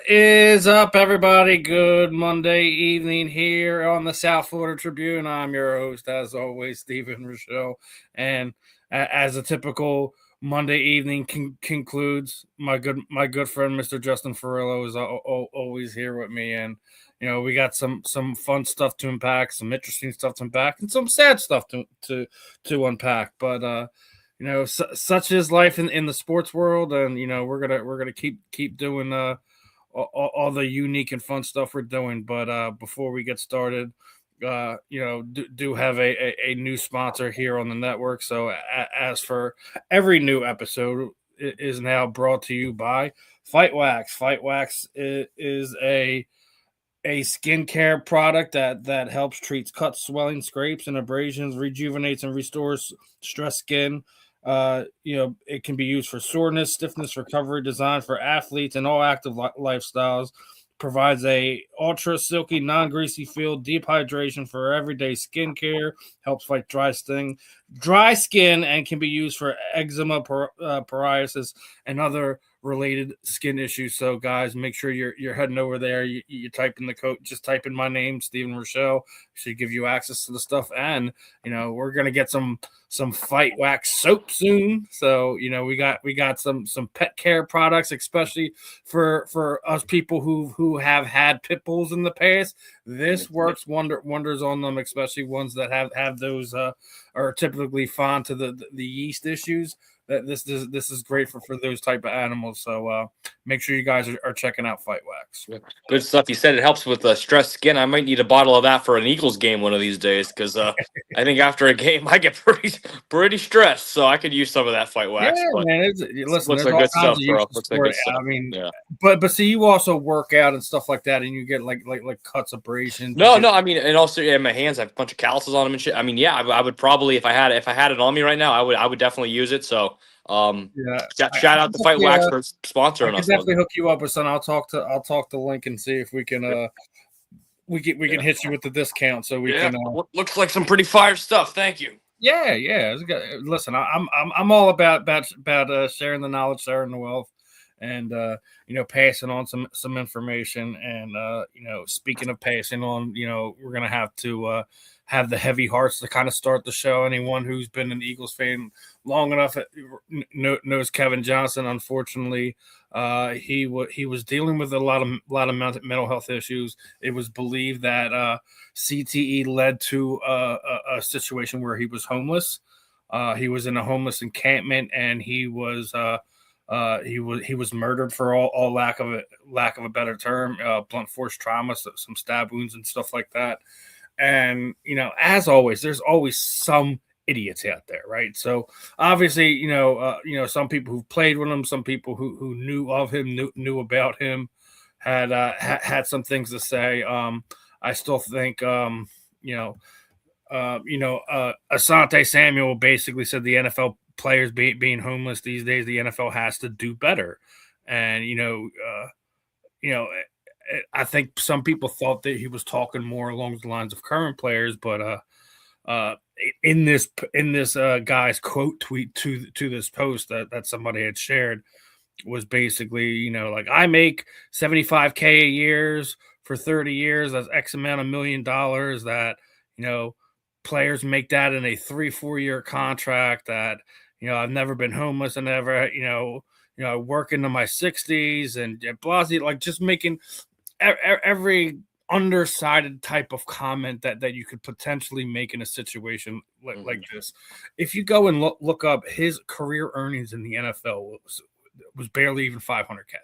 is up, everybody? Good Monday evening here on the South Florida Tribune. I'm your host, as always, Stephen Rychel. And as a typical Monday evening concludes, my good friend, Mr. Justin Fiorillio, is always here with me. And we got some fun stuff to unpack, some interesting stuff to unpack, and some sad stuff to unpack. But such is life in the sports world, and we're gonna keep doing all the unique and fun stuff we're doing. But before we get started, do have a new sponsor here on the network. So as for every new episode, it is now brought to you by Fight Wax. Fight Wax is a skincare product that helps treats cuts, swelling, scrapes, and abrasions, rejuvenates and restores stressed skin. It can be used for soreness, stiffness, recovery, designed for athletes and all active lifestyles. Provides a ultra silky, non-greasy feel, deep hydration for everyday skincare. Helps fight dry skin, and can be used for eczema, psoriasis, and other related skin issues. So, guys, make sure you're heading over there. You type in the code, just type in my name, Stephen Rychel. Should give you access to the stuff, and we're gonna get some Fight Wax soap soon. So we got some pet care products, especially for us people who have had pit bulls in the past. This works wonders on them, especially ones that have those are typically fond to the yeast issues. That this is great for those type of animals. So make sure you guys are checking out Fight Wax. Good stuff. You said it helps with stressed skin. I might need a bottle of that for an Eagles game one of these days, because I think after a game I get pretty stressed. So I could use some of that Fight Wax. Yeah, man. Listen, looks like good stuff, bro. Looks like good stuff. I mean, yeah. But see, you also work out and stuff like that, and you get like cuts, abrasions. No. I mean, and also my hands, I have a bunch of calluses on them and shit. I mean, yeah, I would probably, if I had it on me right now, I would definitely use it. So shout out to Fight Wax for sponsoring us. I can definitely hook you up with some. I'll talk to Link and see if we can we can hit you with the discount, so we can. Looks like some pretty fire stuff. Thank you. Yeah. Listen, I'm all about sharing the knowledge, sharing the wealth, and passing on some information. And speaking of passing on, we're gonna have to have the heavy hearts to kind of start the show. Anyone who's been an Eagles fan long enough knows Kevin Johnson. Unfortunately, he was dealing with a lot of mental health issues. It was believed that CTE led to a situation where he was homeless. He was in a homeless encampment, and he was murdered, for all lack of a better term. Blunt force trauma, some stab wounds and stuff like that. And as always, there's always some idiots out there, right? So obviously, some people who played with him, some people who knew of him, knew about him, had some things to say. I still think, Asante Samuel basically said the NFL players being homeless these days, the NFL has to do better. And I think some people thought that he was talking more along the lines of current players, but in this guy's quote tweet to this post that somebody had shared was basically, like, I make $75K a year for 30 years. That's X amount of $1 million that, players make that in a 3-4 year contract. That, I've never been homeless, and never, work into my 60s, and Blasey, like, just making every undersided type of comment that you could potentially make in a situation like this. If you go and look up his career earnings in the NFL, was barely even $500K.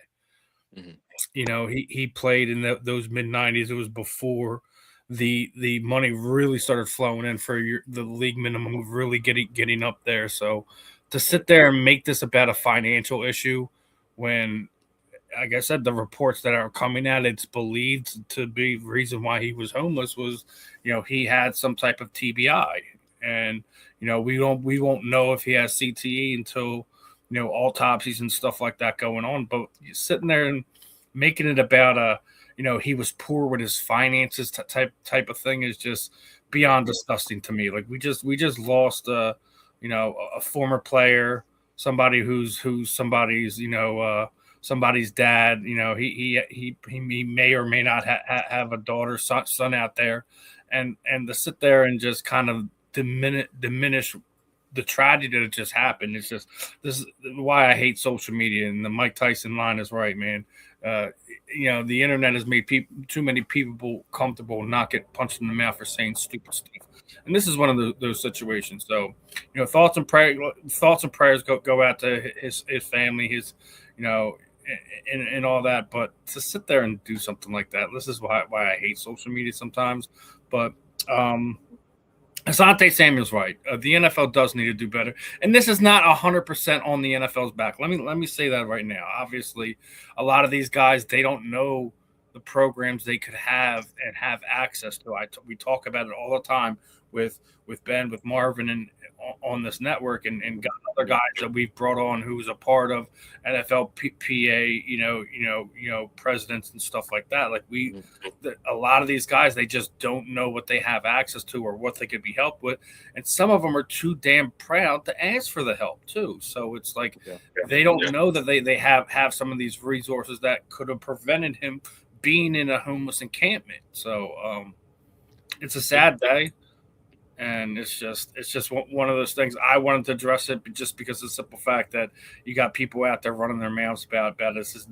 Mm-hmm. He played in those mid 90s. It was before the money really started flowing in for the league minimum really getting up there. So to sit there and make this about a financial issue, when, like I said, the reports that are coming out, it's believed to be the reason why he was homeless was, he had some type of TBI. And, we won't know if he has CTE until, autopsies and stuff like that going on. But sitting there and making it about he was poor with his finances type of thing is just beyond disgusting to me. Like, we just lost a former player, somebody who's somebody's somebody's dad. You know, he may or may not have a daughter, son out there, and to sit there and just kind of diminish the tragedy that just happened. It's just, this is why I hate social media. And the Mike Tyson line is right, man. You know, the internet has made too many people comfortable not get punched in the mouth for saying stupid stuff. And this is one of those situations. So, you know, thoughts and prayers go out to his family, his, you know, and all that. But to sit there and do something like that, this is why I hate social media sometimes. But Asante Samuel's right. The NFL does need to do better, and this is not 100% on the NFL's back. Let me say that right now. Obviously, a lot of these guys, they don't know the programs they could have and have access to. We talk about it all the time with Ben, with Marvin, and on this network, and got other guys that we've brought on who's a part of NFLPA, you know, presidents and stuff like that. Like a lot of these guys, they just don't know what they have access to or what they could be helped with, and some of them are too damn proud to ask for the help too. So it's like they don't know that they have some of these resources that could have prevented him being in a homeless encampment. So it's a sad day. And it's just one of those things. I wanted to address it just because of the simple fact that you got people out there running their mouths about this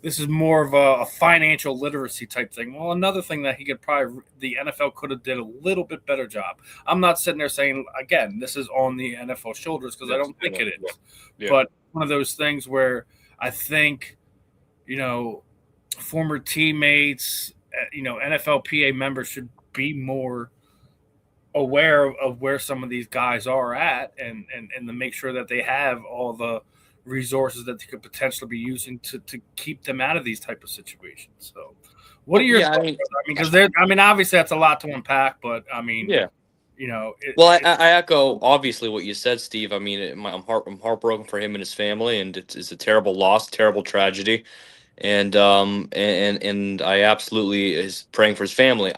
is more of a financial literacy type thing. Well, another thing that the NFL could have did a little bit better job. I'm not sitting there saying, again, this is on the NFL shoulders, because I don't think it is. Yeah. But one of those things where I think, you know, former teammates, you know, NFLPA members should be more aware of where some of these guys are at, and to make sure that they have all the resources that they could potentially be using to keep them out of these type of situations. So what are your thoughts? I mean, because obviously that's a lot to unpack, but I mean, you know, I echo obviously what you said, Steve. I mean, I'm heartbroken for him and his family, and it's a terrible loss, terrible tragedy. And I absolutely is praying for his family.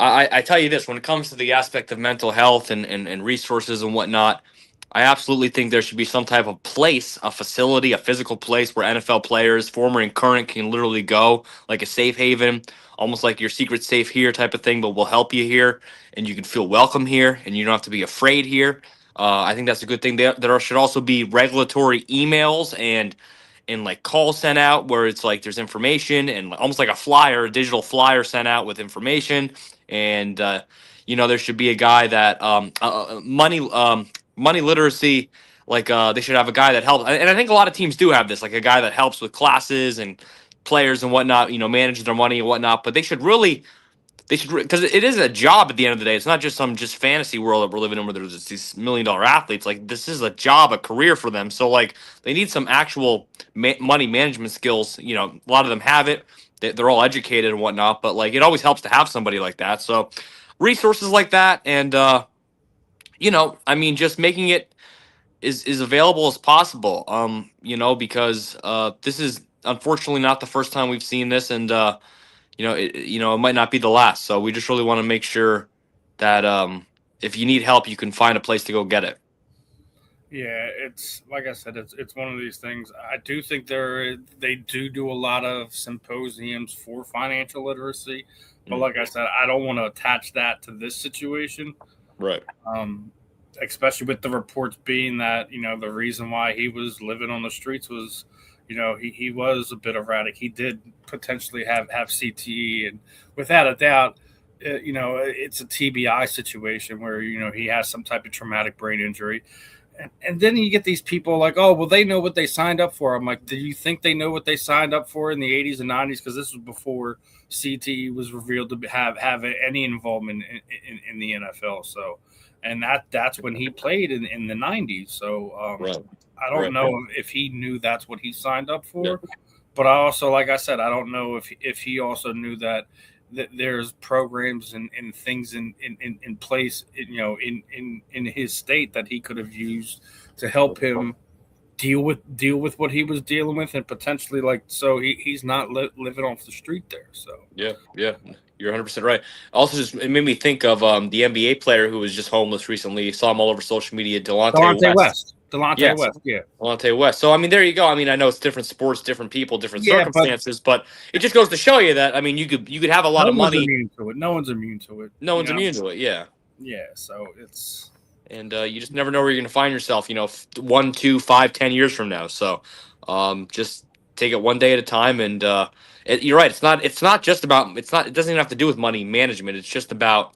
I tell you this, when it comes to the aspect of mental health and resources and whatnot, I absolutely think there should be some type of place, a facility, a physical place where NFL players, former and current, can literally go, like a safe haven, almost like your secret safe here type of thing, but we'll help you here, and you can feel welcome here, and you don't have to be afraid here. I think that's a good thing. There should also be regulatory emails and like calls sent out where it's like there's information, and almost like a digital flyer sent out with information. And you know, there should be a guy that money literacy, like they should have a guy that helps, and I think a lot of teams do have this, like a guy that helps with classes and players and whatnot, you know, manage their money and whatnot. But they should, because it is a job at the end of the day. It's not just some fantasy world that we're living in where there's these $1 million athletes. Like, this is a job, a career for them. So like, they need some actual money management skills. You know, a lot of them have it. They're all educated and whatnot, but like, it always helps to have somebody like that. So resources like that, and you know, I mean, just making it is available as possible. You know, because this is unfortunately not the first time we've seen this, and you know, it might not be the last. So we just really want to make sure that if you need help, you can find a place to go get it. Yeah, it's like I said, it's one of these things. I do think they do a lot of symposiums for financial literacy, but like I said, I don't want to attach that to this situation, right? Especially with the reports being that, you know, the reason why he was living on the streets was, you know, he was a bit erratic. He did potentially have CTE, and without a doubt, you know, it's a TBI situation where, you know, he has some type of traumatic brain injury. And then you get these people like, oh, well, they know what they signed up for. I'm like, do you think they know what they signed up for in the 80s and 90s? Because this was before CTE was revealed to have any involvement in the NFL. So, and that's when he played in the 90s. So right. I don't know if he knew that's what he signed up for. Yeah. But I also, like I said, I don't know if he also knew that there's programs and things in place, you know, in his state that he could have used to help him deal with what he was dealing with, and potentially, like, so he's not living off the street there. So yeah, you're 100% right. Also, just it made me think of the NBA player who was just homeless recently. Saw him all over social media, Delonte West. Delonte Yes, West, yeah. Delonte West. So I mean, there you go. I mean, I know it's different sports, different people, different Yeah, but circumstances, but it just goes to show you that I mean, you could have a lot no of one's money. immune to it. No one's immune to it. No one's immune to it. Yeah. Yeah. So it's And you just never know where you're going to find yourself, 1, 2, 5, 10 years from now. So just take it one day at a time. And you're right. It's not just about, it doesn't even have to do with money management. It's just about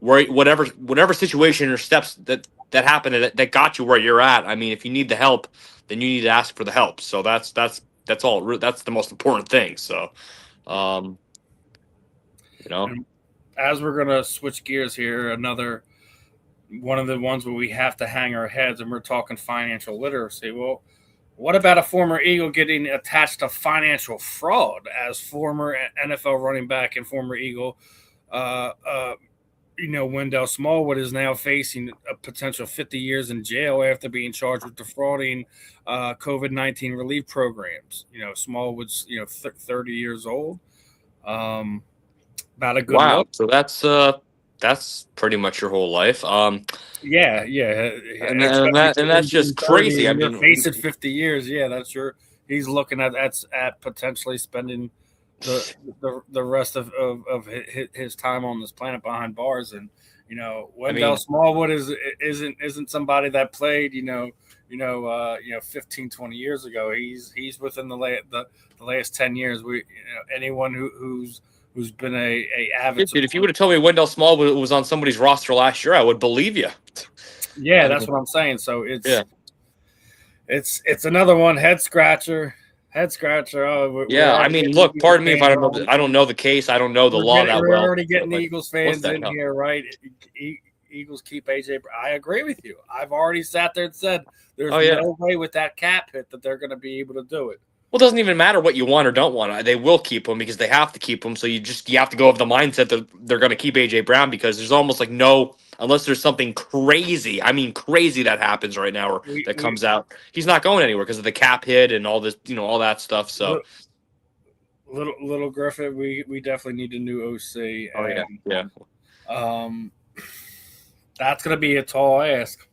whatever situation or steps that happened that got you where you're at. I mean, if you need the help, then you need to ask for the help. So that's all. That's the most important thing. So, um, and as we're gonna switch gears here, another one of the ones where we have to hang our heads, and we're talking financial literacy. Well, what about a former Eagle getting attached to financial fraud as former NFL running back and former Eagle? Uh, uh, Wendell Smallwood is now facing a potential 50 years in jail after being charged with defrauding COVID-19 relief programs. Smallwood's 30 years old. Not a good wow. look. So that's pretty much your whole life. Yeah. And that's just 30 crazy. I and you're mean, facing 50 years. Yeah, that's your. He's looking at potentially spending the rest of his time on this planet behind bars. And Wendell Smallwood isn't somebody that played 15, 20 years ago. He's within the last 10 years. Anyone who's been a avid dude, if you would have told me Wendell Smallwood was on somebody's roster last year, I would believe you. Yeah, that's what I'm saying. So it's another one, head scratcher. Oh, yeah. I mean, look, pardon me if I don't know the case. I don't know the law that well. We're already getting Eagles fans in hell? here, right? Eagles keep AJ. I agree with you. I've already sat there and said there's no way with that cap hit that they're going to be able to do it. Well, it doesn't even matter what you want or don't want. They will keep him because they have to keep him. So you have to go with the mindset that they're going to keep AJ Brown because there's almost like unless there's something crazy. I mean, crazy that happens right now or that comes out. He's not going anywhere because of the cap hit and all this, all that stuff. So little Griffith, we definitely need a new OC. Oh yeah. That's going to be a tall ask.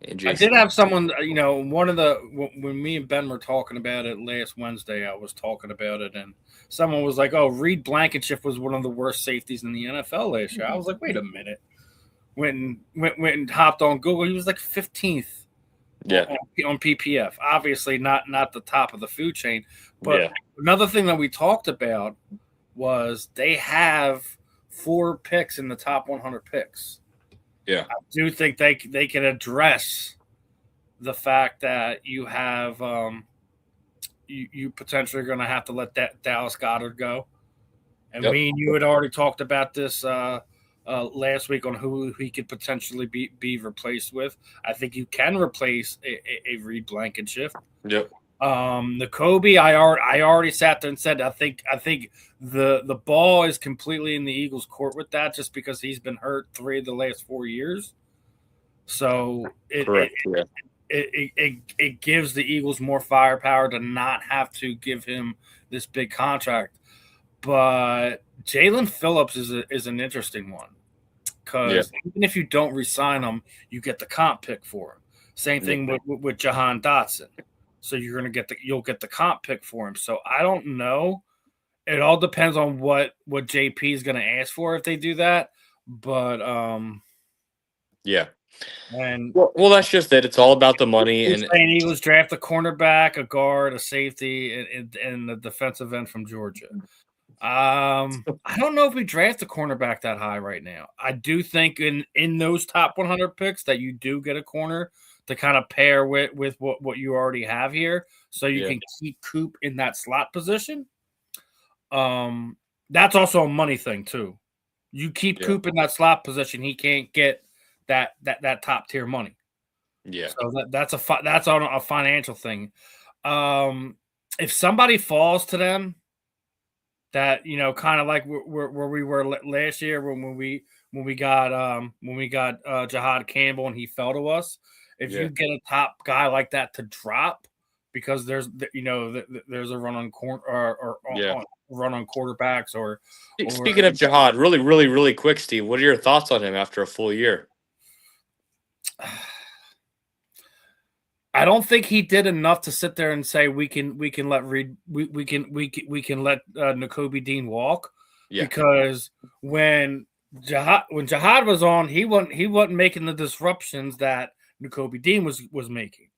I did have someone, when me and Ben were talking about it last Wednesday, I was talking about it, and someone was like, "Oh, Reed Blankenship was one of the worst safeties in the NFL last year." I was like, "Wait a minute." Went and hopped on Google. He was like 15th, on PPF. Obviously, not the top of the food chain. But another thing that we talked about was they have 4 picks in the top 100 picks. Yeah, I do think they can address the fact that you have you potentially are going to have to let that Dallas Goedert go. And me and you had already talked about this last week on who he could potentially be replaced with. I think you can replace a Reed Blankenship. Yep. The Kobe, I already sat there and said I think the ball is completely in the Eagles' court with that, just because he's been hurt 3 of the last 4 years. So it gives the Eagles more firepower to not have to give him this big contract. But Jalen Phillips is an interesting one because even if you don't re-sign him, you get the comp pick for him. Same thing with Jahan Dotson. So you'll get the comp pick for him. So I don't know. It all depends on what JP is going to ask for if they do that. But and well, that's just it. It's all about the money. And Eagles draft a cornerback, a guard, a safety, and the defensive end from Georgia. I don't know if we draft a cornerback that high right now. I do think in those top 100 picks that you do get a corner to kind of pair with what you already have here, so you can keep Coop in that slot position. That's also a money thing too. You keep Coop in that slot position, he can't get that top tier money. Yeah. So that's on a financial thing. If somebody falls to them, that kind of like where we were last year when we got Jahad Campbell and he fell to us. If you get a top guy like that to drop because there's a run on run on quarterbacks or speaking of Jahad, really, really, really quick, Steve, what are your thoughts on him after a full year? I don't think he did enough to sit there and say we can let Reed we can let Nakobe Dean walk, Yeah. because when Jihad was on, he wasn't making the disruptions that Nakobe Dean was making.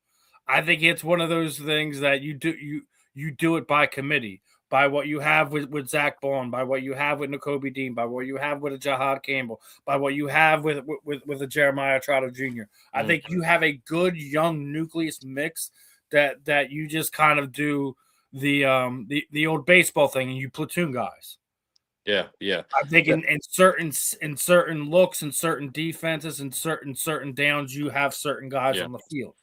I think it's one of those things that you do it by committee, by what you have with Zach Bond, by what you have with Nakobe Dean, by what you have with a Jihad Campbell, by what you have with a Jeremiah Trotter Jr. I think you have a good young nucleus mix that you just kind of do the old baseball thing, and you platoon guys. Yeah. I think in certain looks and certain defenses and certain downs, you have certain guys on the field.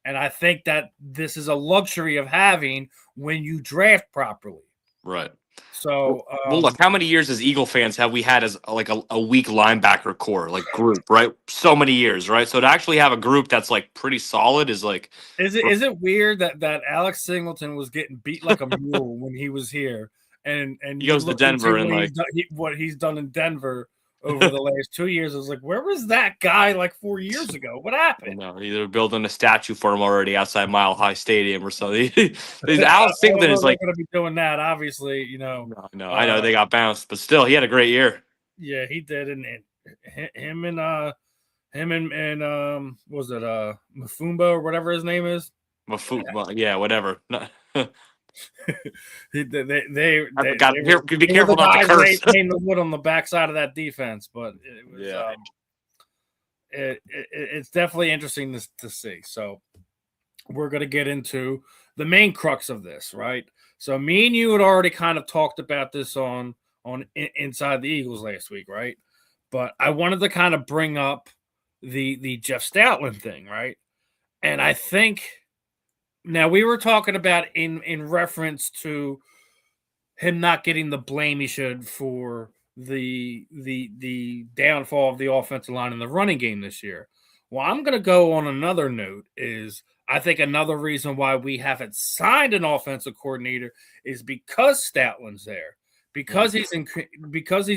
And I think that this is a luxury of having when you draft properly. Right. So, well, look, how many years as Eagle fans have we had as like a weak linebacker core, like group, right? So many years, right? So to actually have a group that's like pretty solid is like. Is it weird that Alex Singleton was getting beat like a mule when he was here, and he goes to Denver and like what he's done in Denver over the last 2 years? I was like, where was that guy like 4 years ago? What happened? No, they're building a statue for him already outside Mile High Stadium or something. Alex Singleton is like going to be doing that, obviously. No, I know they got bounced, but still, he had a great year. Yeah, he did, and him and what was it Mafumba or whatever his name is? Mafumba, yeah, whatever. They be careful not to curse. They the wood on the backside of that defense, but it was it's definitely interesting to see. So we're going to get into the main crux of this, right? So me and you had already kind of talked about this on Inside the Eagles last week, right? But I wanted to kind of bring up the Jeff Stoutland thing, right? And I think now we were talking about in reference to him not getting the blame he should for the downfall of the offensive line in the running game this year. Well, I'm going to go on another note is I think another reason why we haven't signed an offensive coordinator is because Stoutland's there, because he's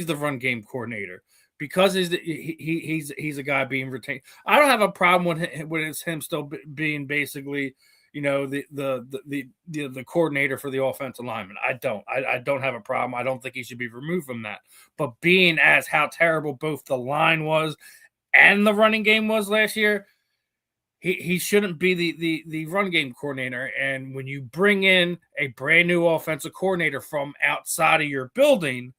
the run game coordinator, because he's a guy being retained. I don't have a problem with him still being basically, the coordinator for the offensive lineman. I don't have a problem. I don't think he should be removed from that. But being as how terrible both the line was and the running game was last year, he shouldn't be the run game coordinator. And when you bring in a brand new offensive coordinator from outside of your building,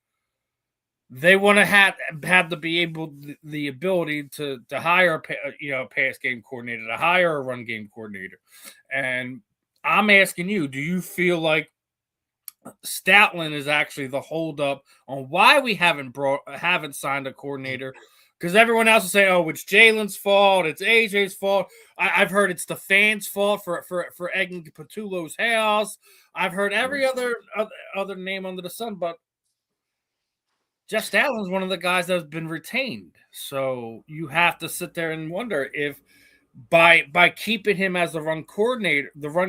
they want to have to be able the ability to hire a pass game coordinator, to hire a run game coordinator. And I'm asking you, do you feel like Stoutland is actually the holdup on why we haven't signed a coordinator? Because everyone else will say, "Oh, it's Jalen's fault. It's AJ's fault." I've heard it's the fans' fault for egging Patullo's house. I've heard every other name under the sun, but Jeff Stoutland is one of the guys that has been retained. So you have to sit there and wonder if by keeping him as the run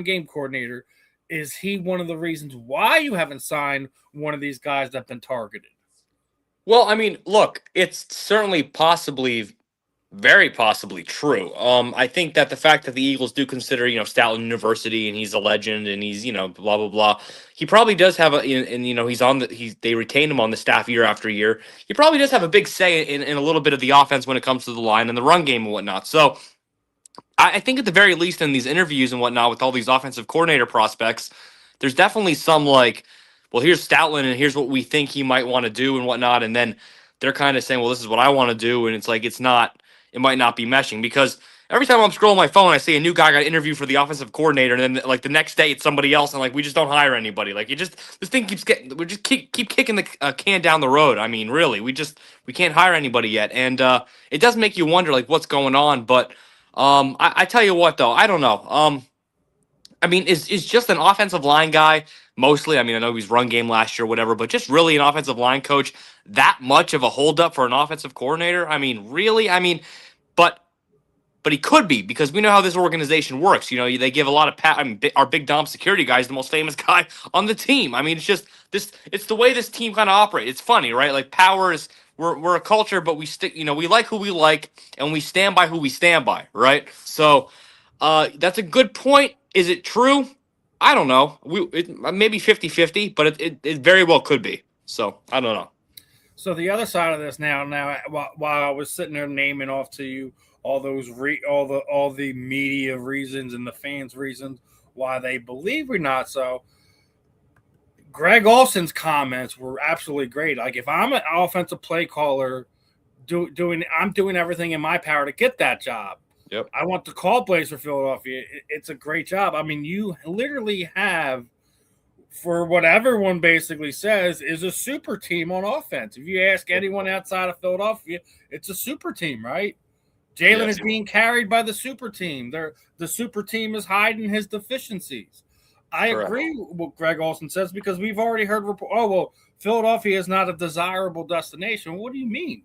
game coordinator, is he one of the reasons why you haven't signed one of these guys that have been targeted? Well, I mean, look, it's certainly very possibly true. I think that the fact that the Eagles do consider, Stoutland University and he's a legend and he's, blah blah blah. He probably does have they retain him on the staff year after year. He probably does have a big say in a little bit of the offense when it comes to the line and the run game and whatnot. So I think at the very least in these interviews and whatnot with all these offensive coordinator prospects, there's definitely some like, well, here's Stoutland and here's what we think he might want to do and whatnot. And then they're kind of saying, well, this is what I want to do. And it's like, it might not be meshing, because every time I'm scrolling my phone, I see a new guy got interviewed for the offensive coordinator. And then like the next day it's somebody else. And like, we just don't hire anybody. Like this thing we just keep kicking the can down the road. I mean, really, we can't hire anybody yet. And it does make you wonder like what's going on. But I tell you what though, I don't know. I mean, is just an offensive line guy mostly? I mean, I know he's run game last year, whatever, but just really an offensive line coach that much of a holdup for an offensive coordinator? I mean, really? I mean, but he could be, because we know how this organization works. They give a lot of our Big Dom security guy is the most famous guy on the team. I mean, it's just it's the way this team kind of operates. It's funny, right? Like power is we're a culture, but we stick. We like who we like, and we stand by who we stand by, right? So, that's a good point. Is it true? I don't know. Maybe 50-50, but it very well could be. So I don't know. So the other side of this now, while I was sitting there naming off to you all those all the media reasons and the fans' reasons why they believe we're not so. Greg Olson's comments were absolutely great. Like, if I'm an offensive play caller, I'm doing everything in my power to get that job. Yep. I want the call plays for Philadelphia. It's a great job. I mean, you literally have, for what everyone basically says, is a super team on offense. If you ask anyone outside of Philadelphia, it's a super team, right? Jalen is being carried by the super team. The super team is hiding his deficiencies. I agree with what Greg Olson says, because we've already heard Philadelphia is not a desirable destination. What do you mean?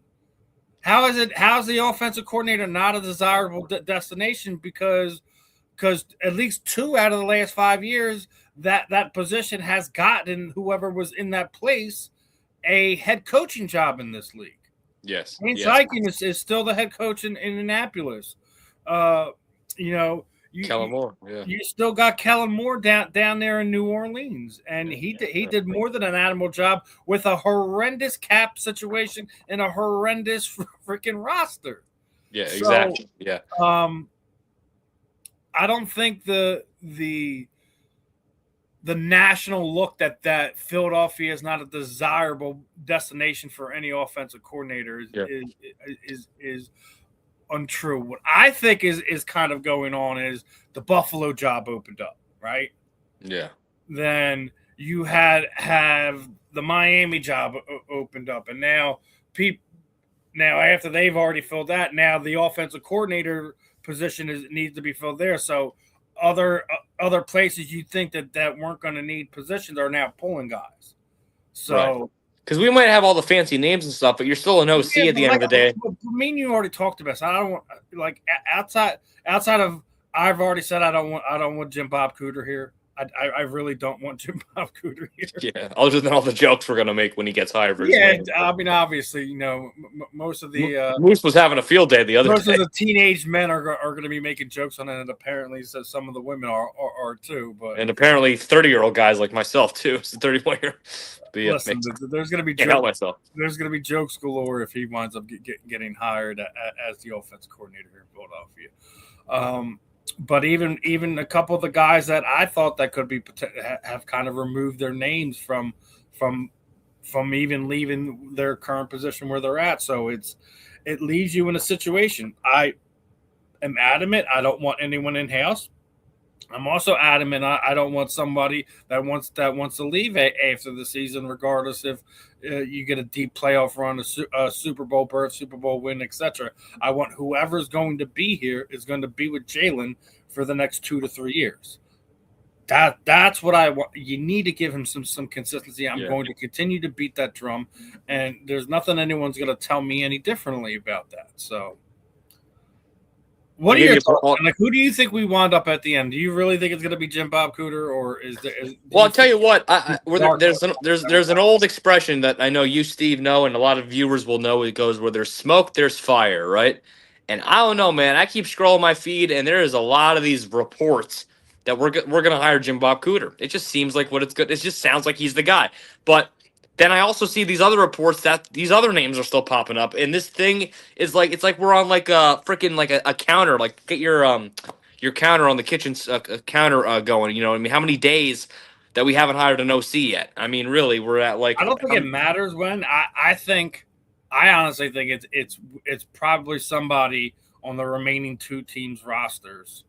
How's the offensive coordinator not a desirable destination? Because at least 2 out of the last 5 years that position has gotten whoever was in that place a head coaching job in this league. Yes. Steichen is still the head coach in Indianapolis. Kellen Moore. Yeah. You still got Kellen Moore down there in New Orleans, and he did more than an admirable job with a horrendous cap situation and a horrendous freaking roster. Yeah, exactly. Yeah. I don't think the national look that Philadelphia is not a desirable destination for any offensive coordinator is untrue. What I think is kind of going on is the Buffalo job opened up, right? Yeah. Then you have the Miami job opened up, and now after they've already filled that, now the offensive coordinator position needs to be filled there. So other places you think that weren't going to need positions are now pulling guys. So because we might have all the fancy names and stuff, but you're still an OC at the end of the day. Me and you already talked about. So I don't want, like, outside of, I've already said I don't want Jim Bob Cooter here. I really don't want Jim Bob Cooter here. Yeah, other than all the jokes we're gonna make when he gets hired. I mean, obviously, most of the Moose was having a field day the other day. Most of the teenage men are going to be making jokes on it, and apparently, so some of the women are too. But and apparently, 30-year-old guys like myself too. It's a 31-year. Listen, there's going to be there's going to be jokes galore if he winds up getting hired as the offensive coordinator here in Philadelphia. But even a couple of the guys that I thought that could be have kind of removed their names from even leaving their current position where they're at. So it leaves you in a situation. I am adamant I don't want anyone in house. I'm also adamant I don't want somebody that wants to leave after the season, regardless if you get a deep playoff run, a Super Bowl berth, Super Bowl win, etc. I want whoever's going to be here is going to be with Jalen for the next 2 to 3 years. That's what I want. You need to give him some consistency. I'm going to continue to beat that drum, and there's nothing anyone's going to tell me any differently about that. So. What are your thoughts? Like, who do you think we wound up at the end? Do you really think it's going to be Jim Bob Cooter, or is there? Well, I'll tell you what. There's an old expression that I know you, Steve, know, and a lot of viewers will know. It goes, where there's smoke, there's fire, right? And I don't know, man. I keep scrolling my feed, and there is a lot of these reports that we're going to hire Jim Bob Cooter. It just seems like what it's good. It just sounds like he's the guy, but. Then I also see these other reports that these other names are still popping up, and this thing is like, it's like we're on like a freaking like a counter. Like, get your counter on the kitchen counter going. You know what I mean? How many days that we haven't hired an OC yet? I mean, really, we're at like. I don't think it matters when. I honestly think it's probably somebody on the remaining 2 teams' rosters.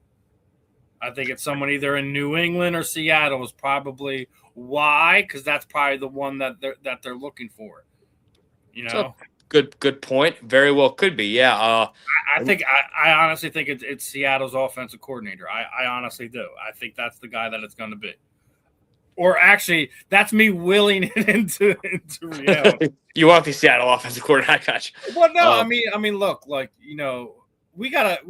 I think it's someone either in New England or Seattle is probably. Why? Because that's probably the one that they're looking for. You know, good point. Very well could be. Yeah. I honestly think it's Seattle's offensive coordinator. I honestly do. I think that's the guy that it's going to be. Or actually, that's me willing it into reality. You want the Seattle offensive coordinator? I got you. Well, no, I mean, look, like, we gotta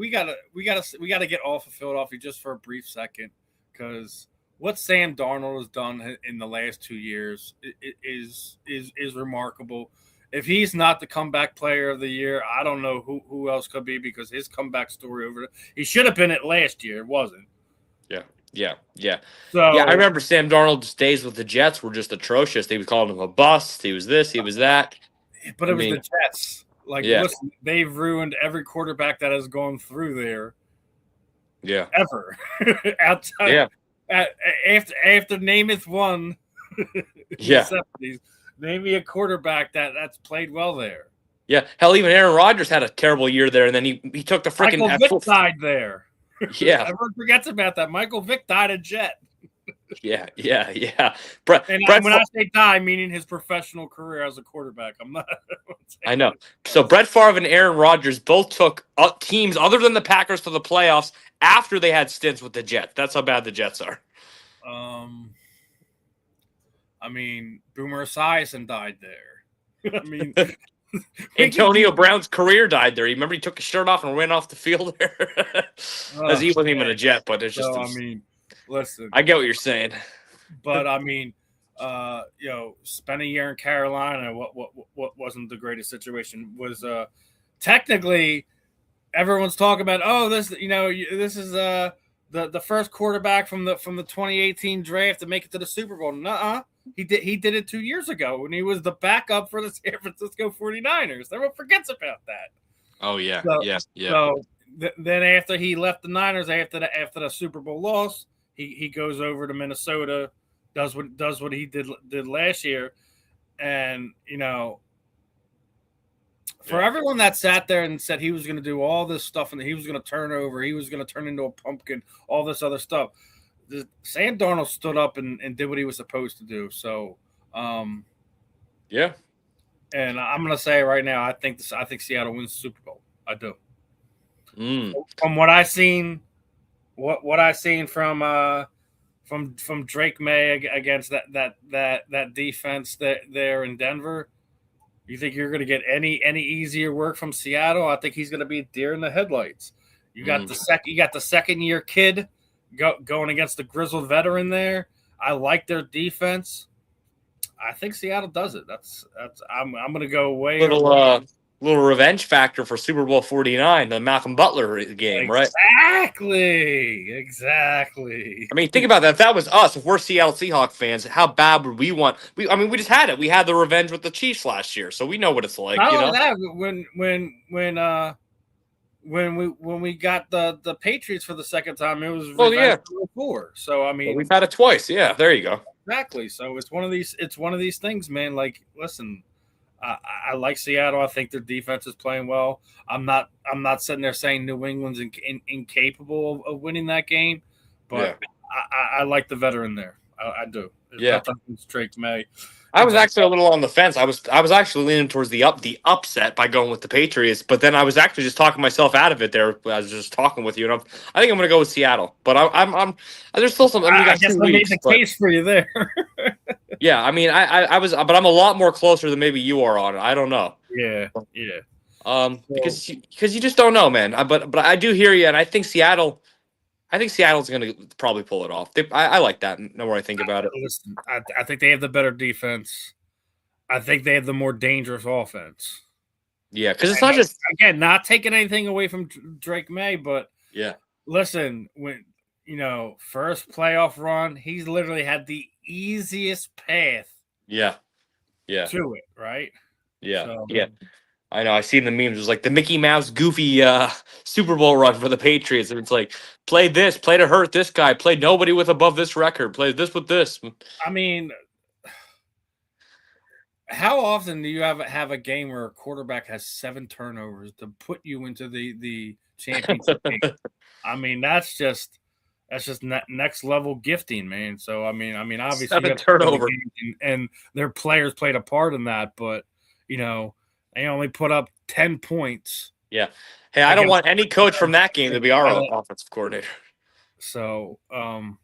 get off of Philadelphia just for a brief second, because. What Sam Darnold has done in the last 2 years is remarkable. if he's not the comeback player of the year, I don't know who else could be, because his comeback story he should have been it last year. It wasn't. Yeah. So I remember Sam Darnold's days with the Jets were just atrocious. They was calling him a bust. He was this, he was that. But it was the Jets. Like, yeah. listen, they've ruined every quarterback that has gone through there. Yeah. Ever. Outside. Yeah. After Namath won in Yeah. the 70s, name me a quarterback that's played well there. Yeah. Hell, even Aaron Rodgers had a terrible year there, and then he took the freaking Michael Vick died there. Yeah. Everyone forgets about that. Michael Vick died a Jet. Yeah. When I say die, meaning his professional career as a quarterback. I'm not. I know. So Brett Favre and Aaron Rodgers both took teams other than the Packers to the playoffs after they had stints with the Jets. That's how bad the Jets are. I mean, Boomer Esiason died there. I mean, Antonio Brown's career died there. You remember he took his shirt off and ran off the field there? As he wasn't even a Jet, but it's just. So, I mean, listen. I get what you're saying. But I mean, spent a year in Carolina. What wasn't the greatest situation was technically everyone's talking about. Oh, this this is the first quarterback from the 2018 draft to make it to the Super Bowl. Nuh-uh. He did it 2 years ago when he was the backup for the San Francisco 49ers. Everyone forgets about that. Oh yeah, yeah. So then after he left the Niners after the Super Bowl loss, he goes over to Minnesota, does what he did last year, and for everyone that sat there and said he was going to do all this stuff and he was going to turn over, he was going to turn into a pumpkin, all this other stuff. Sam Darnold stood up and did what he was supposed to do. So, yeah. And I'm going to say right now, I think Seattle wins the Super Bowl. I do. From what I seen, what I seen from Drake May against that defense there in Denver, you think you're going to get any easier work from Seattle? I think he's going to be a deer in the headlights. You got the second year kid going against the grizzled veteran there. I like their defense. I think Seattle does it. I'm going to go away. Little revenge factor for Super Bowl 49, the Malcolm Butler game, right? Exactly. I mean, think about that. If that was us, if we're Seattle Seahawks fans, how bad would we want? We just had it. We had the revenge with the Chiefs last year, so we know what it's like. That when we got the Patriots for the second time, it was before. So I mean, we've had it twice. Yeah, there you go. Exactly. So it's one of these things, man. Like, listen, I like Seattle. I think their defense is playing well. I'm not sitting there saying New England's incapable of winning that game, but I like the veteran there. I do. It's Drake May. I was actually a little on the fence. I was actually leaning towards the upset by going with the Patriots, but then I was actually just talking myself out of it there. I was just talking with you, and I think I'm going to go with Seattle. But I'm there's still some. I guess I made the case for you there. Yeah, I mean, I was, but I'm a lot more closer than maybe you are on it. I don't know. Yeah. Because you just don't know, man. But I do hear you, and I think Seattle's going to probably pull it off. I like that. The more I think about it, listen, I think they have the better defense. I think they have the more dangerous offense. Yeah, because it's not just not taking anything away from Drake May, but listen, when first playoff run, he's literally had the easiest path. Yeah. To it, right? Yeah. So, yeah. I know. I've seen the memes. It was like the Mickey Mouse goofy Super Bowl run for the Patriots. And it's like, play this, play to hurt this guy, play nobody with above this record, play this with this. I mean, how often do you have a game where a quarterback has 7 turnovers to put you into the championship game? I mean, that's just next level gifting, man. So I mean, obviously, 7 turnovers, and their players played a part in that, but they only put up 10 points. Yeah. Hey, I don't want any coach from that game to be our offensive coordinator. So, and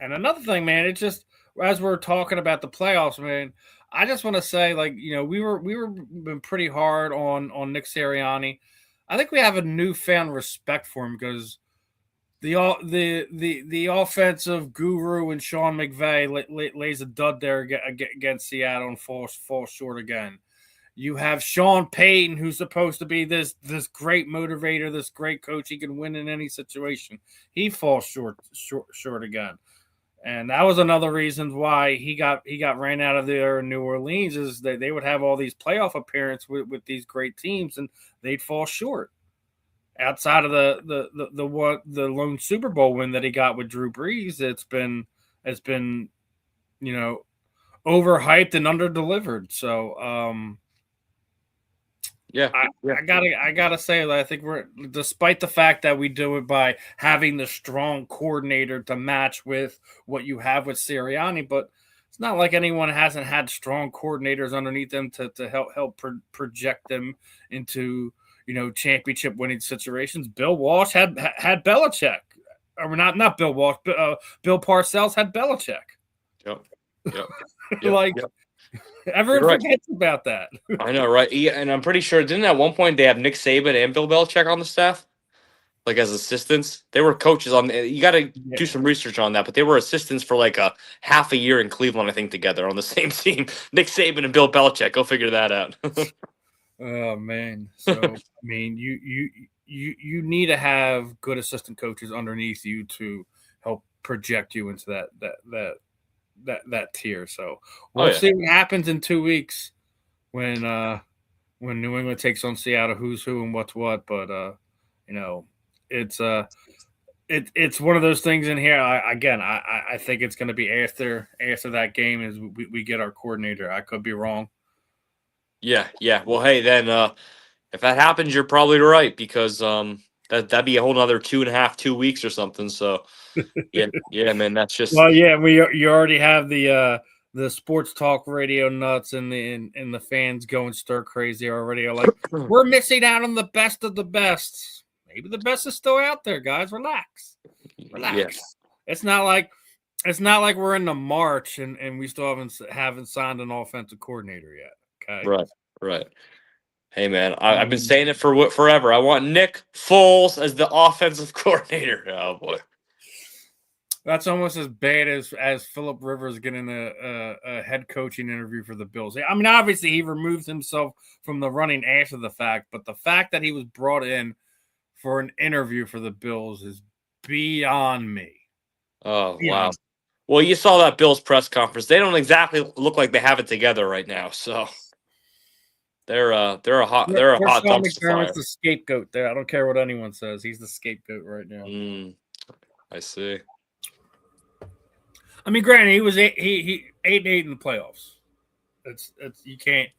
another thing, man, it's just as we're talking about the playoffs, man, I just want to say, like, we were been pretty hard on Nick Sirianni. I think we have a newfound respect for him because the offensive guru and Sean McVay lays a dud there against Seattle and falls short again. You have Sean Payton, who's supposed to be this great motivator, this great coach. He can win in any situation. He falls short again. And that was another reason why he got ran out of there in New Orleans, is that they would have all these playoff appearances with these great teams, and they'd fall short. Outside of the lone Super Bowl win that he got with Drew Brees, it's been overhyped and underdelivered. So I gotta say that I think we're, despite the fact that we do it by having the strong coordinator to match with what you have with Sirianni, but it's not like anyone hasn't had strong coordinators underneath them to help project them into championship winning situations. Bill Walsh had Belichick, or not Bill Walsh, but Bill Parcells had Belichick. Yep. Like. Yep. Everyone forgets about that. I know, right? Yeah, and I'm pretty sure, didn't at one point they have Nick Saban and Bill Belichick on the staff, like as assistants? They were coaches on. You got to do some research on that, but they were assistants for like a half a year in Cleveland, I think, together on the same team. Nick Saban and Bill Belichick. Go figure that out. Oh man! So I mean, you need to have good assistant coaches underneath you to help project you into that tier. So we'll see what happens in 2 weeks when New England takes on Seattle, who's who and what's what. But it's one of those things in here. I think it's going to be after that game is we get our coordinator. I could be wrong. Yeah. Well, hey, then if that happens, you're probably right, because that'd be a whole nother 2 weeks or something. So yeah, man, that's just. Well, yeah, you already have the sports talk radio nuts and the fans going stir crazy already. Are like, we're missing out on the best of the best. Maybe the best is still out there, guys. Relax. Yes. It's not like we're in the March and we still haven't signed an offensive coordinator yet. Okay. Right. Hey, man, I've been saying it for forever. I want Nick Foles as the offensive coordinator. Oh boy. That's almost as bad as Philip Rivers getting a head coaching interview for the Bills. I mean, obviously he removed himself from the running after the fact, but the fact that he was brought in for an interview for the Bills is beyond me. Oh, wow. Well, you saw that Bills press conference. They don't exactly look like they have it together right now. So they're a hot dumpster fire. The scapegoat there. I don't care what anyone says. He's the scapegoat right now. I see. I mean, granted, he was 8-8 in the playoffs. It's you can't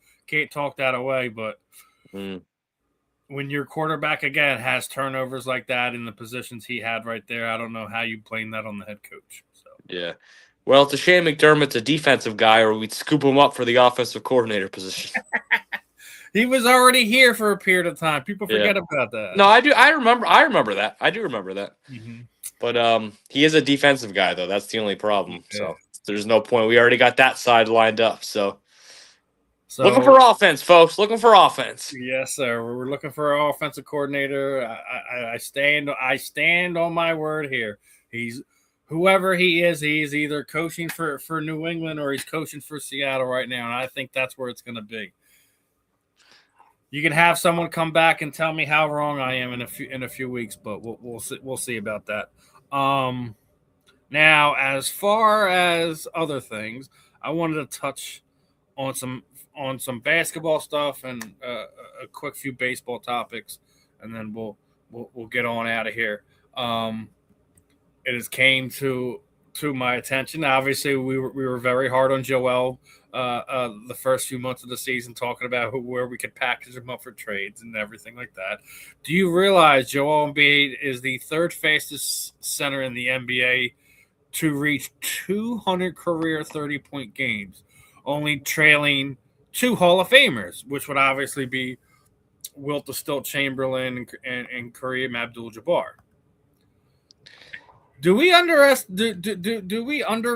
talk that away. But when your quarterback again has turnovers like that in the positions he had right there, I don't know how you blame that on the head coach. So yeah, well, it's a shame McDermott's a defensive guy, or we'd scoop him up for the offensive coordinator position. He was already here for a period of time. People forget about that. No, I do. I remember that. I do remember that. Mm-hmm. But he is a defensive guy, though. That's the only problem. Yeah. So there's no point. We already got that side lined up. So looking for offense, folks. Looking for offense. Yes, sir. We're looking for an offensive coordinator. I stand on my word here. He's whoever he is. He's either coaching for New England or he's coaching for Seattle right now, and I think that's where it's going to be. You can have someone come back and tell me how wrong I am in a few weeks, but we'll see about that. Now, as far as other things, I wanted to touch on some basketball stuff and a quick few baseball topics, and then we'll get on out of here. It has came to my attention. Obviously, we were very hard on Joel the first few months of the season, talking about where we could package him up for trades and everything like that. Do you realize Joel Embiid is the third fastest center in the NBA to reach 200 career 30-point games, only trailing two Hall of Famers, which would obviously be Wilt the Stilt Chamberlain and Kareem Abdul-Jabbar? Do we under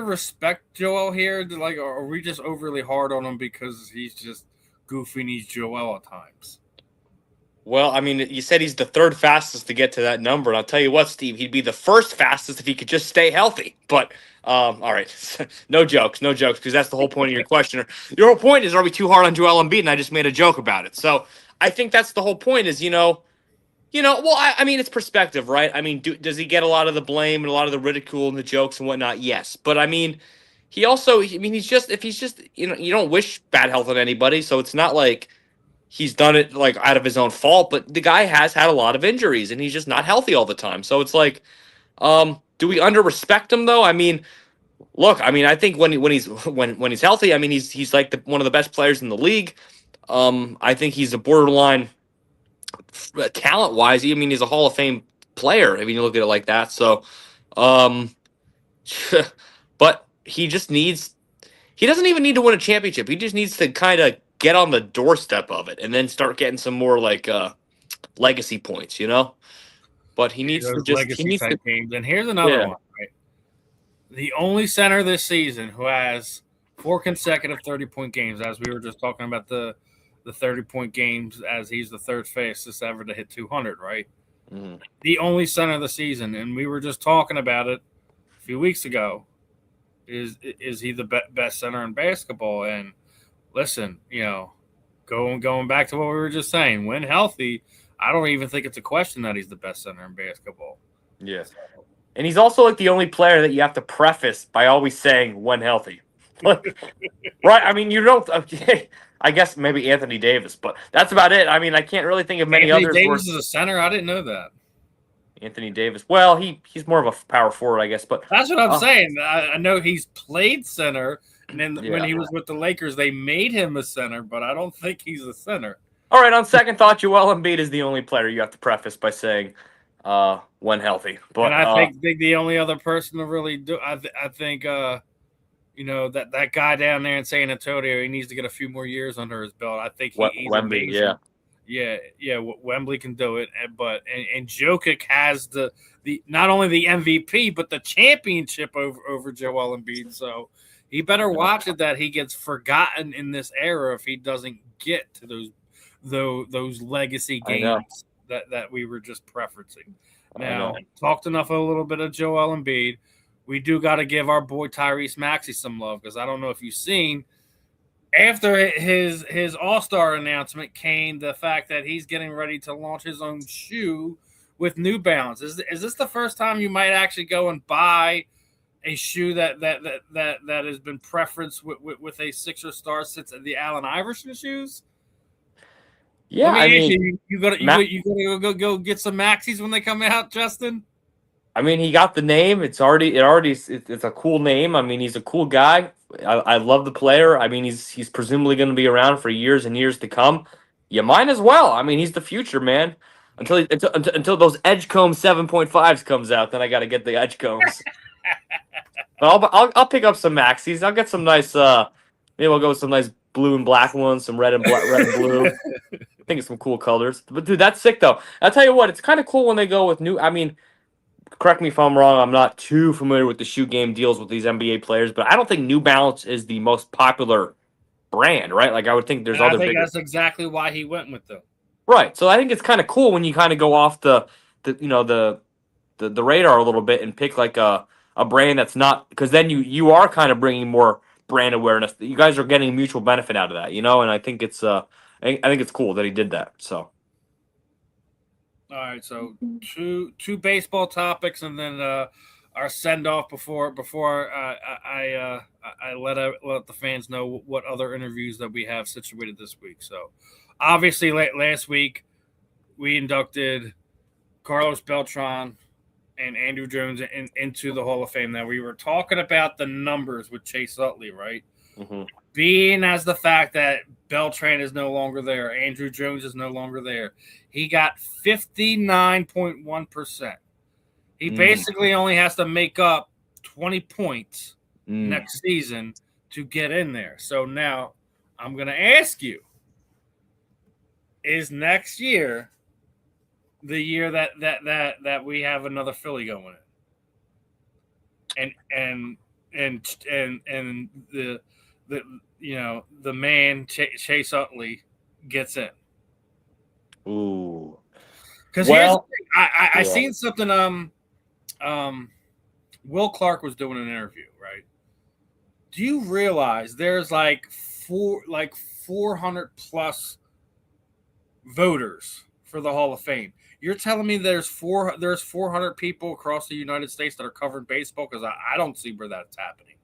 respect Joel here? Like, or are we just overly hard on him because he's just goofy and he's Joel at times? Well, I mean, you said he's the third fastest to get to that number. And I'll tell you what, Steve, he'd be the first fastest if he could just stay healthy. But All right, no jokes, because that's the whole point of your question. Your whole point is, are we too hard on Joel Embiid? And I just made a joke about it. So I think that's the whole point. Is well, I mean, it's perspective, right? I mean, does he get a lot of the blame and a lot of the ridicule and the jokes and whatnot? Yes, but I mean, he also, I mean, he's just, you don't wish bad health on anybody, so it's not like he's done it like out of his own fault. But the guy has had a lot of injuries, and he's just not healthy all the time. So it's like, do we under respect him though? I mean, look, I mean, I think when he's healthy, I mean, he's like one of the best players in the league. I think he's a borderline talent wise. I mean, he's a Hall of Fame player. I mean, you look at it like that. So, um, but he just needs. He doesn't even need to win a championship. He just needs to kind of get on the doorstep of it and then start getting some more like legacy points, But he needs to Those just he legacy needs to type games. And here's another yeah. one, right? The only center this season who has 4 consecutive 30-point games, as we were just talking about the 30-point games, as he's the third fastest ever to hit 200, right? Mm-hmm. The only center of the season, and we were just talking about it a few weeks ago. Is he the best center in basketball? And listen, going back to what we were just saying, when healthy, I don't even think it's a question that he's the best center in basketball. Yeah. And he's also like the only player that you have to preface by always saying when healthy. Right? I mean, you don't. I guess maybe Anthony Davis, but that's about it. I mean, I can't really think of many Anthony others. Davis is a center. I didn't know that. Anthony Davis. Well, he's more of a power forward, I guess. But that's what I'm saying. I know he's played center, and then when Yeah. he was with the Lakers, they made him a center, but I don't think he's a center. All right, on second thought, Joel Embiid is the only player you have to preface by saying when healthy. But And I think the only other person to really do, I think, that guy down there in San Antonio, he needs to get a few more years under his belt. I think he's Wemby, amazing. Yeah. Wembley can do it, but Jokic has the not only the MVP but the championship over Joel Embiid. So he better watch it that he gets forgotten in this era if he doesn't get to those legacy games that we were just preferencing. Now, talked enough a little bit of Joel Embiid. We do got to give our boy Tyrese Maxey some love because I don't know if you've seen after his All-Star announcement came the fact that he's getting ready to launch his own shoe with New Balance. Is this the first time you might actually go and buy a shoe that has been preferenced with a Sixer star since the Allen Iverson shoes? Yeah, I mean, you gotta go get some Maxies when they come out, Justin. I mean, he got the name. It's a cool name. I mean, he's a cool guy. I love the player. I mean, he's presumably going to be around for years and years to come. You might as well. I mean, he's the future, man. Until those Edgecombe 7.5s comes out, then I got to get the Edgecombs. But I'll pick up some Maxis. I'll get some nice. Maybe we'll go with some nice blue and black ones, some red and blue. I think it's some cool colors. But dude, that's sick though. I'll tell you what, it's kind of cool when they go with new. I mean, correct me if I'm wrong. I'm not too familiar with the shoe game deals with these NBA players, but I don't think New Balance is the most popular brand, right? Like I would think there's other. I think that's exactly why he went with them. Right. So I think it's kind of cool when you kind of go off the radar a little bit and pick like a brand that's not, because then you are kind of bringing more brand awareness. You guys are getting mutual benefit out of that, and I think it's I think it's cool that he did that. So. All right, so two baseball topics, and then our send off before I let the fans know what other interviews that we have situated this week. So, obviously, last week we inducted Carlos Beltran and Andrew Jones into the Hall of Fame. Now we were talking about the numbers with Chase Utley, right? Mm-hmm. Being as the fact that Beltran is no longer there, Andrew Jones is no longer there. He got 59.1%. He basically only has to make up 20 points next season to get in there. So now I'm going to ask you, is next year the year that we have another Philly going in? And the man Chase Utley gets in. Ooh. Because here's the thing. I seen something Will Clark was doing an interview, right? Do you realize there's like 400 plus voters for the Hall of Fame? You're telling me there's 400 people across the United States that are covering baseball, because I don't see where that's happening.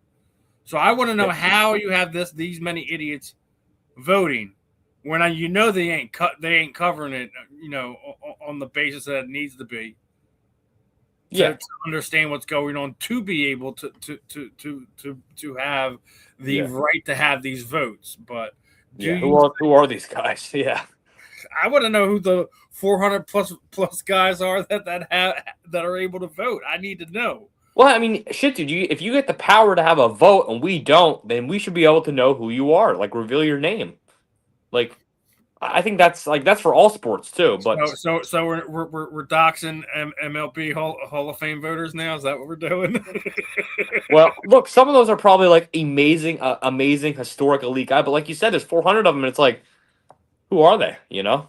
So I want to know how you have these many idiots voting when they ain't covering it, on the basis that it needs to be. To understand what's going on, to be able to have the right to have these votes. But who are these guys? Yeah, I want to know who the 400 plus guys are that are able to vote. I need to know. Well, I mean, shit, dude. If you get the power to have a vote and we don't, then we should be able to know who you are. Like, reveal your name. Like, I think that's for all sports too. But so we're doxing MLB Hall of Fame voters now. Is that what we're doing? Well, look, some of those are probably like amazing, historic elite guy. But like you said, there's 400 of them, and it's like, who are they? You know.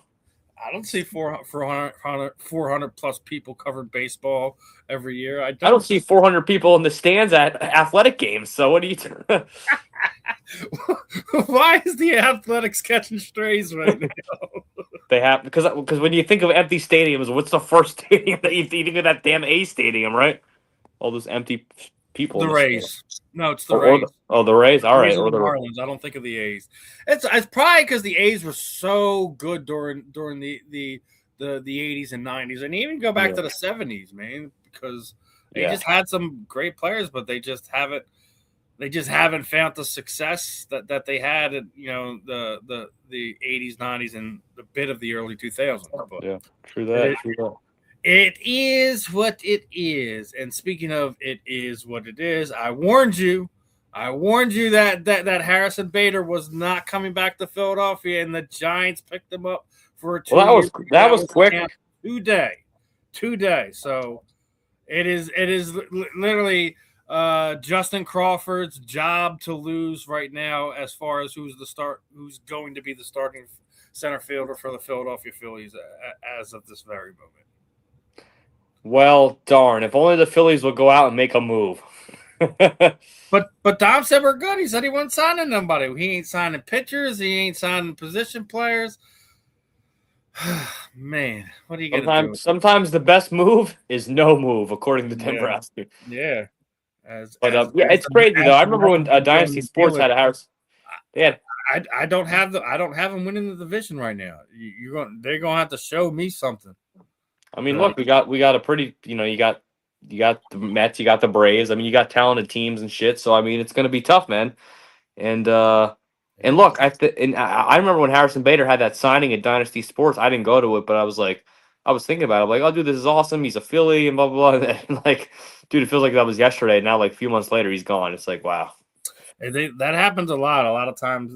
I don't see 400 plus people covering baseball every year. I don't see 400 people in the stands at athletic games. So what do you? Why is the Athletics catching strays right now? They have because when you think of empty stadiums, what's the first stadium that you think of? That damn A stadium, right? All those empty people. The Rays. No, it's the Rays. The Rays. All right. Or the Marlins. I don't think of the A's. It's probably because the A's were so good during the 80s and 90s, and even go back to the 70s, man, because they just had some great players, but they just haven't found the success that they had in the 80s, 90s, and a bit of the early 2000s. But yeah, true that. It is what it is. And speaking of it is what it is, I warned you that Harrison Bader was not coming back to Philadelphia, and the Giants picked him up for a 2 year. Well, that was quick. Today. So it is literally Justin Crawford's job to lose right now, as far as who's going to be the starting center fielder for the Philadelphia Phillies as of this very moment. Well, darn! If only the Phillies would go out and make a move. But Dom said we're good. He said he wasn't signing nobody. He ain't signing pitchers. He ain't signing position players. Man, what are you gonna do? Sometimes the best move is no move, according to Tim Brasky. Yeah. It's crazy though. I remember when Dynasty Sports had a house. I don't have them winning the division right now. They're gonna have to show me something. I mean, look, we got a pretty, you got the Mets, you got the Braves. I mean, you got talented teams and shit. So I mean, it's gonna be tough, man. And look, I remember when Harrison Bader had that signing at Dynasty Sports. I didn't go to it, but I was thinking about it. I'm like, oh, dude, this is awesome. He's a Philly and blah blah blah. And like, dude, it feels like that was yesterday. Now, like a few months later, he's gone. It's like, wow. That happens a lot. A lot of times,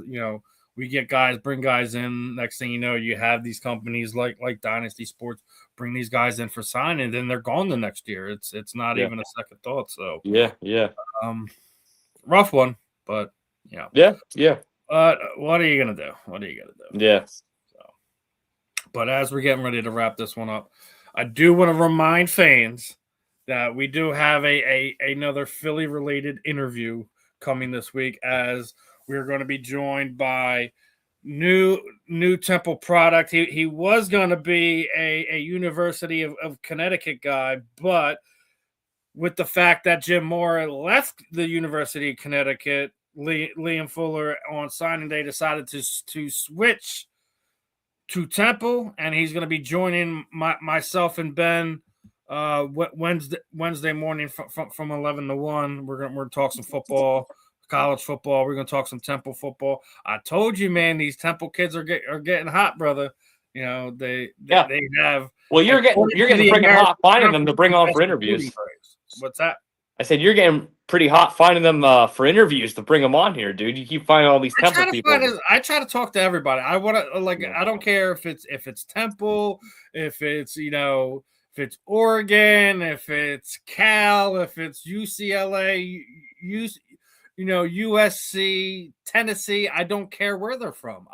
we bring guys in. Next thing you know, you have these companies like Dynasty Sports bring these guys in for signing, and then they're gone the next year. It's not even a second thought. So yeah. Rough one, but yeah. What are you gonna do? Yeah. But as we're getting ready to wrap this one up, I do want to remind fans that we do have another Philly related interview coming this week, as we're going to be joined by new Temple product. He was going to be a University of Connecticut guy, but with the fact that Jim Mora left the University of Connecticut, Liam Fuller on signing day decided to switch to Temple, and he's going to be joining myself and Ben Wednesday morning from 11 to 1. We're going to talk some football, college football. We're going to talk some Temple football. I told you, man, these Temple kids are getting hot, brother. They have. Well, you're getting freaking hot finding them to bring on for interviews. What's that? I said you're getting pretty hot finding them for interviews to bring them on here, dude. You keep finding all these Temple people. I try to talk to everybody. I want to I don't care if it's Temple, if it's if it's Oregon, if it's Cal, if it's UCLA, USC, Tennessee. I don't care where they're from.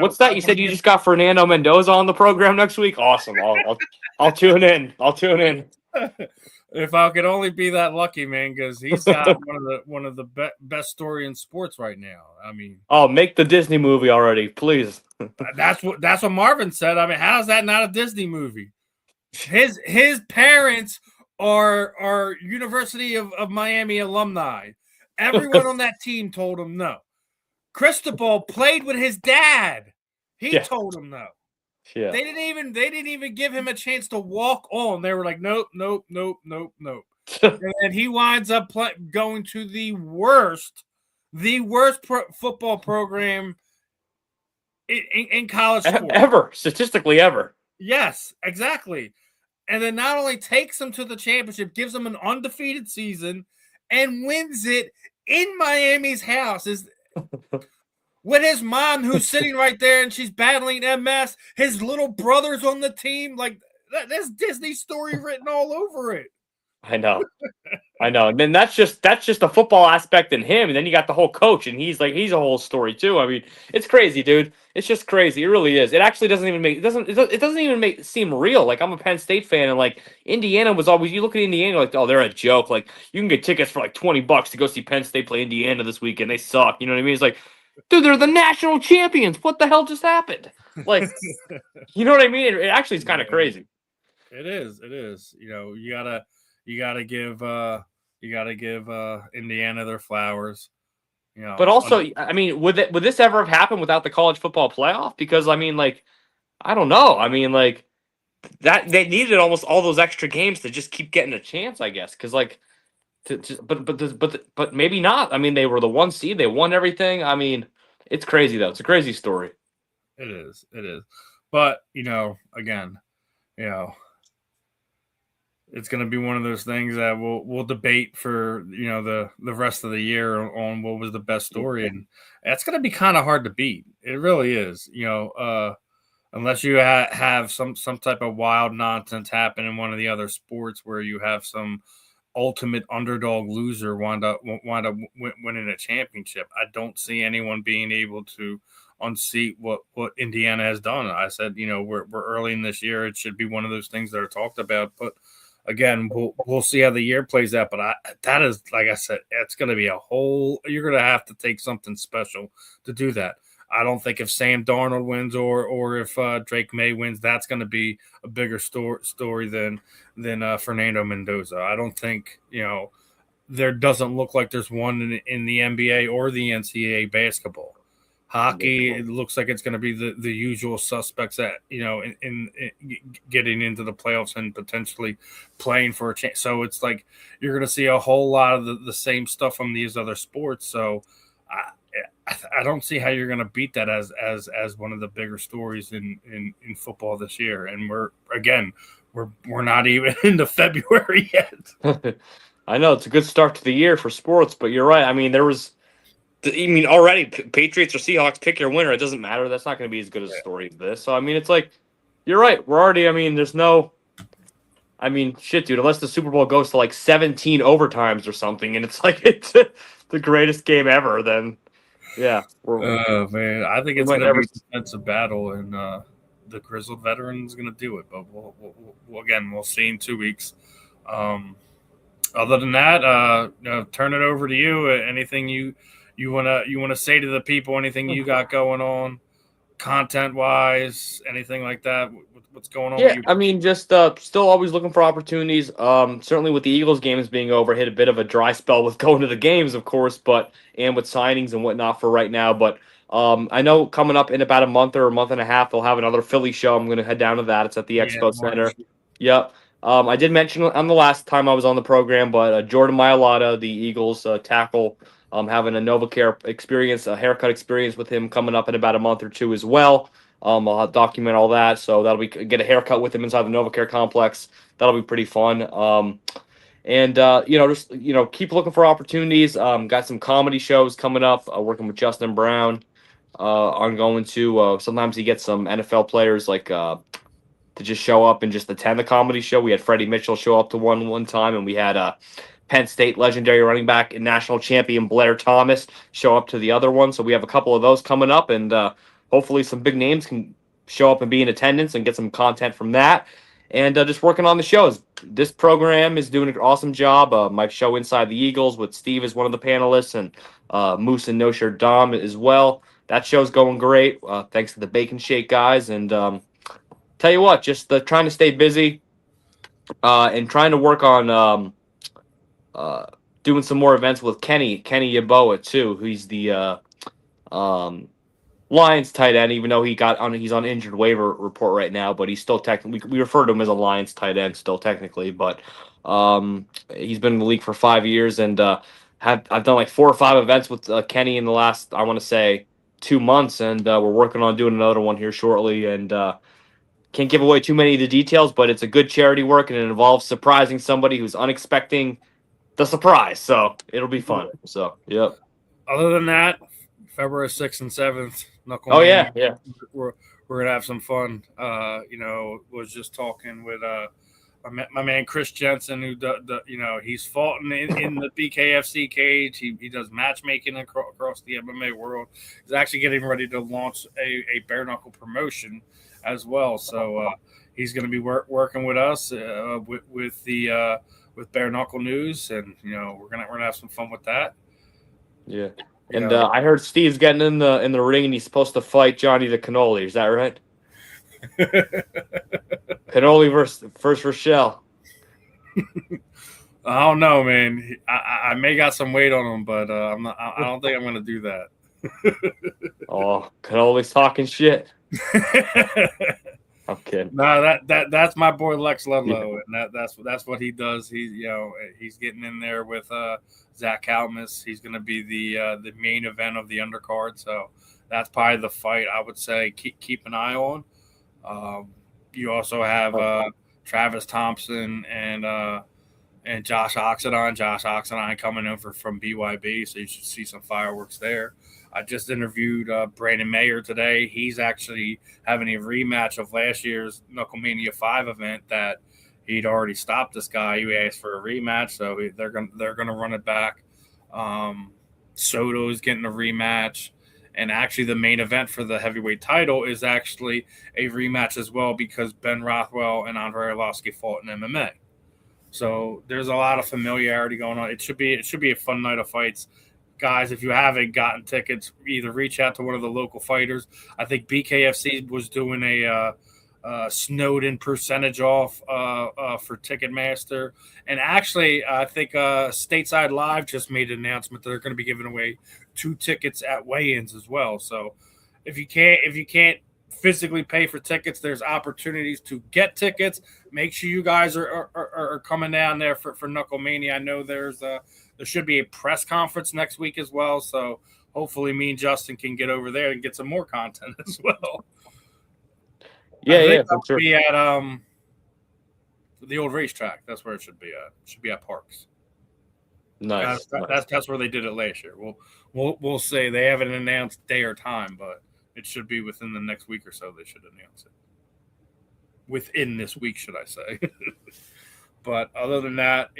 What's that? You said you just got Fernando Mendoza on the program next week? Awesome. I'll tune in. If I could only be that lucky, man, because he's got one of the best story in sports right now. I mean, Oh, make the Disney movie already, please. that's what Marvin said. I mean, how is that not a Disney movie? His parents are University of Miami alumni. Everyone on that team told him no. Cristobal played with his dad. He Yeah. told him no. Yeah. They didn't even give him a chance to walk on. They were like, nope, nope, nope, nope, nope. And he winds up going to the worst football program in college sports ever, statistically ever. Yes, exactly. And then not only takes them to the championship, gives them an undefeated season, and wins it in Miami's house. Is with his mom, who's sitting right there, and she's battling MS. His little brother's on the team. Like that's Disney story written all over it. I know. And then that's just the football aspect in him, and then you got the whole coach, and he's a whole story too. I mean, it's crazy, dude. It's just crazy. It really is. It actually doesn't even seem real. Like I'm a Penn State fan, and like Indiana was always, you look at Indiana like, oh, they're a joke. Like you can get tickets for like $20 to go see Penn State play Indiana this weekend. They suck. You know what I mean? It's like, dude, they're the national champions. What the hell just happened? Like, you know what I mean? It actually is kind of crazy. It is. It is. You know, you gotta give Indiana their flowers. You know, but also, I mean, would this ever have happened without the college football playoff? Because I mean, like, I don't know. I mean, like that they needed almost all those extra games to just keep getting a chance, I guess. Because like, but maybe not. I mean, they were the 1 seed. They won everything. I mean, it's crazy though. It's a crazy story. It is. It is. But you know, again, you know, it's going to be one of those things that we'll debate for the rest of the year on what was the best story, and that's going to be kind of hard to beat. It really is. Unless you have some type of wild nonsense happen in one of the other sports where you have some ultimate underdog loser wind up winning a championship. I don't see anyone being able to unseat what Indiana has done. I said, we're early in this year. It should be one of those things that are talked about, but again, we'll see how the year plays out. But that is, like I said, it's going to be you're going to have to take something special to do that. I don't think if Sam Darnold wins or if Drake May wins, that's going to be a bigger story than Fernando Mendoza. I don't think, there doesn't look like there's one in the NBA or the NCAA basketball. Hockey, it looks like it's going to be the usual suspects that, in getting into the playoffs and potentially playing for a chance. So it's like you're going to see a whole lot of the same stuff from these other sports. So I don't see how you're going to beat that as one of the bigger stories in football this year. And we're not even into February yet. I know it's a good start to the year for sports, but you're right. I mean, already Patriots or Seahawks, pick your winner. It doesn't matter. That's not going to be as good as a story as this. So, I mean, it's like, you're right. We're already, I mean, shit, dude, unless the Super Bowl goes to like 17 overtimes or something, and it's like, it's the greatest game ever, then, yeah. Oh, man. I think it's going to be a defensive battle, and the grizzled veteran is going to do it. But we'll see in 2 weeks. Other than that, turn it over to you. Anything you wanna say to the people? Anything you got going on, content wise? Anything like that? What's going on? Yeah, with you? I mean, just still always looking for opportunities. Certainly with the Eagles games being over, hit a bit of a dry spell with going to the games, of course, and with signings and whatnot for right now. But I know coming up in about a month or a month and a half, they'll have another Philly show. I'm going to head down to that. It's at the Expo Center. Yep. I did mention on the last time I was on the program, but Jordan Mailata, the Eagles tackle, having a NovaCare experience, a haircut experience with him coming up in about a month or two as well. I'll document all that, so that'll be get a haircut with him inside the NovaCare complex. That'll be pretty fun. Just keep looking for opportunities. Got some comedy shows coming up. Working with Justin Brown. I'm going to sometimes he gets some NFL players like to just show up and just attend the comedy show. We had Freddie Mitchell show up to one time, and we had Penn State legendary running back and national champion Blair Thomas show up to the other one. So we have a couple of those coming up, and hopefully some big names can show up and be in attendance and get some content from that. and just working on the shows. This program is doing an awesome job. My show Inside the Eagles with Steve is one of the panelists, and Moose and No Shirt Dom as well. That show's going great. Thanks to the Bacon Shake guys. And tell you what, just trying to stay busy and trying to work on uh, doing some more events with Kenny Yaboa too. He's the um, Lions tight end, even though he's on injured waiver report right now, but he's still technically we refer to him as a Lions tight end still technically, but he's been in the league for 5 years, and I've done like 4 or 5 events with Kenny in the last, I want to say, 2 months, and we're working on doing another one here shortly, and can't give away too many of the details, but it's a good charity work and it involves surprising somebody who's unexpecting the surprise, so it'll be fun. So yep. Other than that, February 6th and 7th, Knuckle Oh Mania, yeah. we're gonna have some fun. Was just talking with my man Chris Jensen, who he's fought in the BKFC cage. He does matchmaking across the MMA world. He's actually getting ready to launch a bare knuckle promotion as well. So he's going to be working with us with bare knuckle news, and we're gonna have some fun with that. Yeah. And I heard Steve's getting in the ring, and he's supposed to fight Johnny the Cannoli. Is that right? Cannoli versus Rychel. I don't know, man. I may got some weight on him, but I'm not. I don't think I'm going to do that. Oh, Cannoli's talking shit. I'm kidding. No, that's my boy Lex Ludlow, and that's what he does. He's getting in there with Zach Kalmus. He's going to be the main event of the undercard, so that's probably the fight I would say keep an eye on. You also have Travis Thompson and Josh Oxidine. Josh Oxidine coming in from BYB, so you should see some fireworks there. I just interviewed Brandon Mayer today. He's actually having a rematch of last year's Knucklemania 5 event that he'd already stopped this guy. He asked for a rematch, so they're gonna run it back. Soto's getting a rematch, and actually the main event for the heavyweight title is actually a rematch as well because Ben Rothwell and Andrei Arlovsky fought in MMA. So there's a lot of familiarity going on. It should be a fun night of fights. Guys, if you haven't gotten tickets, either reach out to one of the local fighters. I think BKFC was doing a Snowden percentage off for Ticketmaster. And actually, I think Stateside Live just made an announcement that they're going to be giving away 2 tickets at weigh-ins as well. So if you can't physically pay for tickets, there's opportunities to get tickets. Make sure you guys are coming down there for Knucklemania. I know there should be a press conference next week as well, so hopefully me and Justin can get over there and get some more content as well. Yeah, for sure. Be at the old racetrack. That's where it should be at. It should be at Parks. Nice. That's where they did it last year. We'll say they haven't announced day or time, but it should be within the next week or so. They should announce it. Within this week, should I say? But other than that,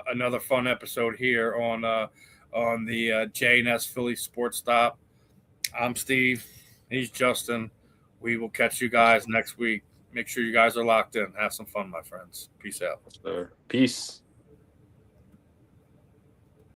another fun episode here on the J&S Phillies Sports Stop. I'm Steve. He's Justin. We will catch you guys next week. Make sure you guys are locked in. Have some fun, my friends. Peace out. Peace.